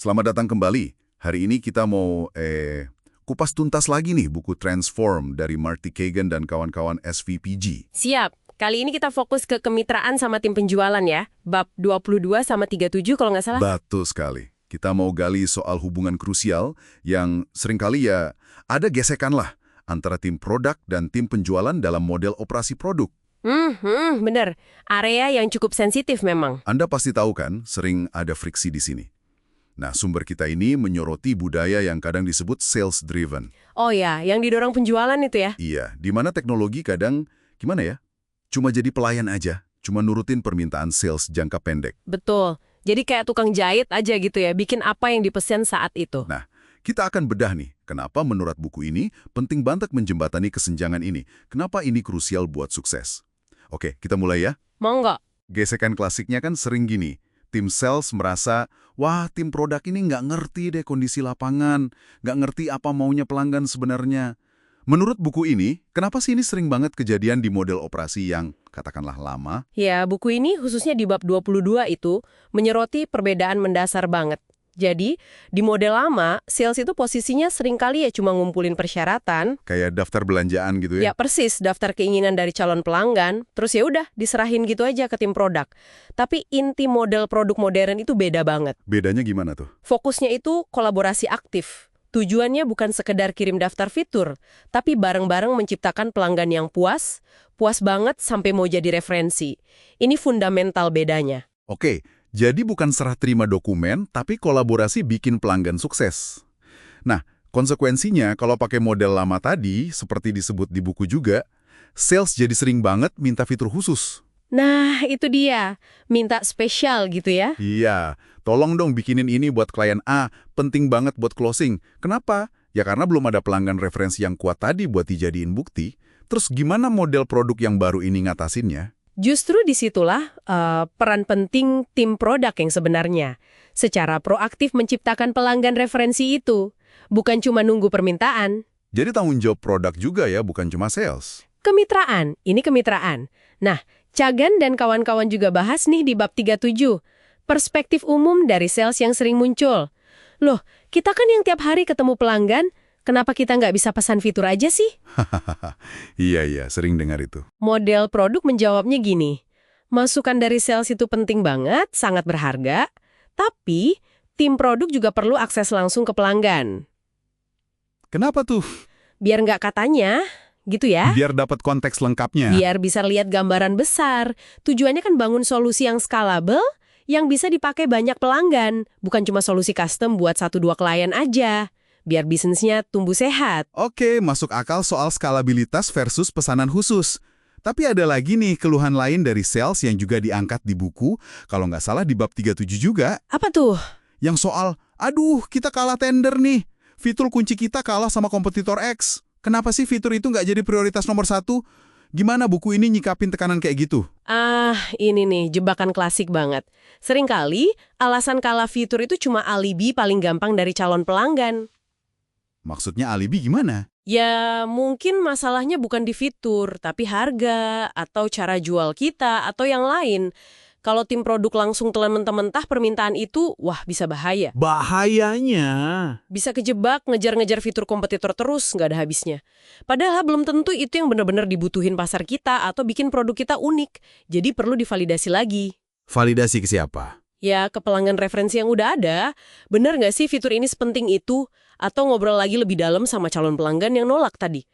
Selamat datang kembali. Hari ini kita mau kupas tuntas lagi nih buku Transform dari Marty Cagan dan kawan-kawan SVPG. Siap. Kali ini kita fokus ke kemitraan sama tim penjualan ya. Bab 22 sama 37 kalau nggak salah. Betul sekali. Kita mau gali soal hubungan krusial yang seringkali ya ada gesekan lah antara tim produk dan tim penjualan dalam model operasi produk. Bener. Area yang cukup sensitif memang. Anda pasti tahu kan, sering ada friksi di sini. Nah, sumber kita ini menyoroti budaya yang kadang disebut sales driven. Oh ya, yang didorong penjualan itu ya. Iya, di mana teknologi kadang, gimana ya, cuma jadi pelayan aja, cuma nurutin permintaan sales jangka pendek. Betul. Jadi kayak tukang jahit aja gitu ya, bikin apa yang dipesan saat itu. Nah, kita akan bedah nih, kenapa menurut buku ini penting banget menjembatani kesenjangan ini. Kenapa ini krusial buat sukses. Oke, kita mulai ya. Mau nggak? Gesekan klasiknya kan sering gini. Tim sales merasa, wah tim produk ini nggak ngerti deh kondisi lapangan, nggak ngerti apa maunya pelanggan sebenarnya. Menurut buku ini, kenapa sih ini sering banget kejadian di model operasi yang katakanlah lama? Ya, buku ini khususnya di bab 22 itu menyoroti perbedaan mendasar banget. Jadi, di model lama, sales itu posisinya seringkali ya cuma ngumpulin persyaratan. Kayak daftar belanjaan gitu ya? Ya persis, daftar keinginan dari calon pelanggan, terus ya udah diserahin gitu aja ke tim produk. Tapi inti model produk modern itu beda banget. Bedanya gimana tuh? Fokusnya itu kolaborasi aktif. Tujuannya bukan sekedar kirim daftar fitur, tapi bareng-bareng menciptakan pelanggan yang puas banget sampai mau jadi referensi. Ini fundamental bedanya. Oke, jadi bukan serah terima dokumen, tapi kolaborasi bikin pelanggan sukses. Nah, konsekuensinya kalau pakai model lama tadi, seperti disebut di buku juga, sales jadi sering banget minta fitur khusus. Nah, itu dia. Minta spesial gitu ya. Iya, tolong dong bikinin ini buat klien A, penting banget buat closing. Kenapa? Ya karena belum ada pelanggan referensi yang kuat tadi buat dijadiin bukti. Terus gimana model produk yang baru ini ngatasinnya? Justru disitulah peran penting tim produk yang sebenarnya. Secara proaktif menciptakan pelanggan referensi itu. Bukan cuma nunggu permintaan. Jadi tanggung jawab produk juga ya, bukan cuma sales. Kemitraan, ini kemitraan. Nah, Cagan dan kawan-kawan juga bahas nih di bab 37. Perspektif umum dari sales yang sering muncul. Loh, kita kan yang tiap hari ketemu pelanggan, kenapa kita nggak bisa pesan fitur aja sih? Iya, sering dengar itu. Model produk menjawabnya gini, masukan dari sales itu penting banget, sangat berharga, tapi tim produk juga perlu akses langsung ke pelanggan. Kenapa tuh? Biar nggak katanya, gitu ya. Biar dapat konteks lengkapnya. Biar bisa lihat gambaran besar. Tujuannya kan bangun solusi yang scalable, yang bisa dipakai banyak pelanggan, bukan cuma solusi custom buat 1-2 klien aja. Biar bisnisnya tumbuh sehat. Oke, masuk akal soal skalabilitas versus pesanan khusus. Tapi ada lagi nih keluhan lain dari sales yang juga diangkat di buku, kalau nggak salah di bab 37 juga. Apa tuh? Yang soal, aduh kita kalah tender nih. Fitur kunci kita kalah sama kompetitor X. Kenapa sih fitur itu nggak jadi prioritas nomor 1? Gimana buku ini nyikapin tekanan kayak gitu? Ini nih, jebakan klasik banget. Seringkali, alasan kalah fitur itu cuma alibi paling gampang dari calon pelanggan. Maksudnya alibi gimana? Ya, mungkin masalahnya bukan di fitur, tapi harga, atau cara jual kita, atau yang lain. Kalau tim produk langsung telan mentah-mentah permintaan itu, wah bisa bahaya. Bahayanya. Bisa kejebak, ngejar-ngejar fitur kompetitor terus, nggak ada habisnya. Padahal belum tentu itu yang benar-benar dibutuhin pasar kita atau bikin produk kita unik. Jadi perlu divalidasi lagi. Validasi ke siapa? Ya, ke pelanggan referensi yang udah ada. Benar nggak sih fitur ini sepenting itu? Atau ngobrol lagi lebih dalam sama calon pelanggan yang nolak tadi.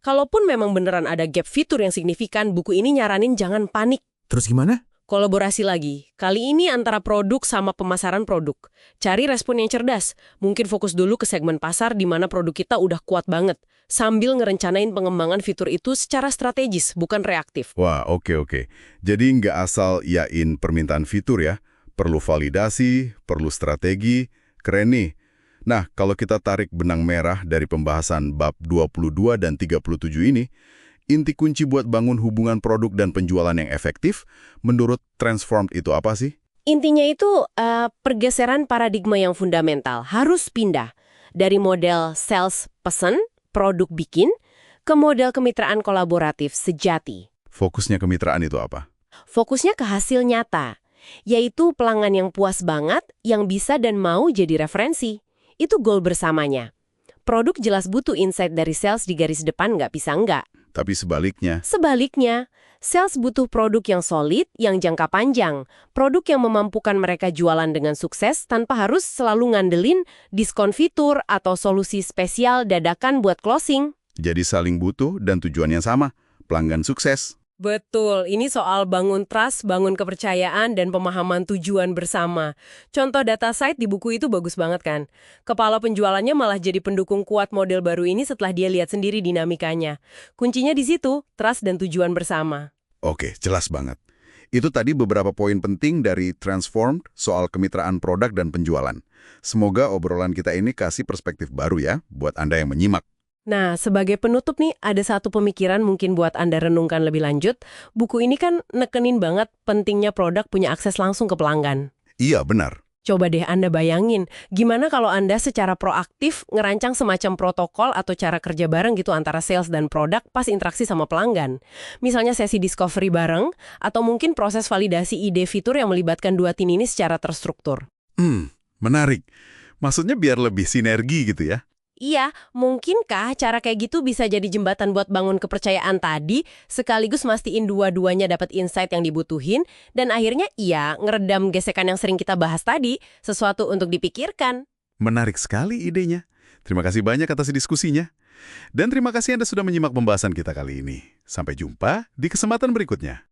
Kalaupun memang beneran ada gap fitur yang signifikan, buku ini nyaranin jangan panik. Terus gimana? Kolaborasi lagi. Kali ini antara produk sama pemasaran produk. Cari respon yang cerdas. Mungkin fokus dulu ke segmen pasar di mana produk kita udah kuat banget. Sambil ngerencanain pengembangan fitur itu secara strategis, bukan reaktif. Wah, oke. Jadi nggak asal yain permintaan fitur ya. Perlu validasi, perlu strategi. Keren nih. Nah, kalau kita tarik benang merah dari pembahasan bab 22 dan 37 ini, inti kunci buat bangun hubungan produk dan penjualan yang efektif, menurut Transformed itu apa sih? Intinya itu pergeseran paradigma yang fundamental. Harus pindah dari model sales pesen, produk bikin, ke model kemitraan kolaboratif sejati. Fokusnya kemitraan itu apa? Fokusnya ke hasil nyata. yaitu pelanggan yang puas banget, yang bisa dan mau jadi referensi. Itu goal bersamanya. Produk jelas butuh insight dari sales di garis depan, nggak bisa nggak. Tapi sebaliknya, Sebaliknya, sales butuh produk yang solid, yang jangka panjang. Produk yang memampukan mereka jualan dengan sukses tanpa harus selalu ngandelin diskon fitur atau solusi spesial dadakan buat closing. jadi saling butuh dan tujuan yang sama, pelanggan sukses. Betul, ini soal bangun trust, bangun kepercayaan, dan pemahaman tujuan bersama. Contoh data site di buku itu bagus banget kan? Kepala penjualannya malah jadi pendukung kuat model baru ini setelah dia lihat sendiri dinamikanya. Kuncinya di situ, trust dan tujuan bersama. Oke, jelas banget. Itu tadi beberapa poin penting dari Transformed soal kemitraan produk dan penjualan. Semoga obrolan kita ini kasih perspektif baru ya buat Anda yang menyimak. Nah, sebagai penutup nih, ada satu pemikiran mungkin buat Anda renungkan lebih lanjut. Buku ini kan nekenin banget pentingnya produk punya akses langsung ke pelanggan. Iya, benar. Coba deh Anda bayangin, gimana kalau Anda secara proaktif ngerancang semacam protokol atau cara kerja bareng gitu antara sales dan produk pas interaksi sama pelanggan. Misalnya sesi discovery bareng, atau mungkin proses validasi ide fitur yang melibatkan dua tim ini secara terstruktur. Menarik. Maksudnya biar lebih sinergi gitu ya? Iya, mungkinkah cara kayak gitu bisa jadi jembatan buat bangun kepercayaan tadi, sekaligus mastiin dua-duanya dapat insight yang dibutuhin, dan akhirnya iya, ngeredam gesekan yang sering kita bahas tadi, sesuatu untuk dipikirkan. Menarik sekali idenya. Terima kasih banyak atas diskusinya. Dan terima kasih Anda sudah menyimak pembahasan kita kali ini. Sampai jumpa di kesempatan berikutnya.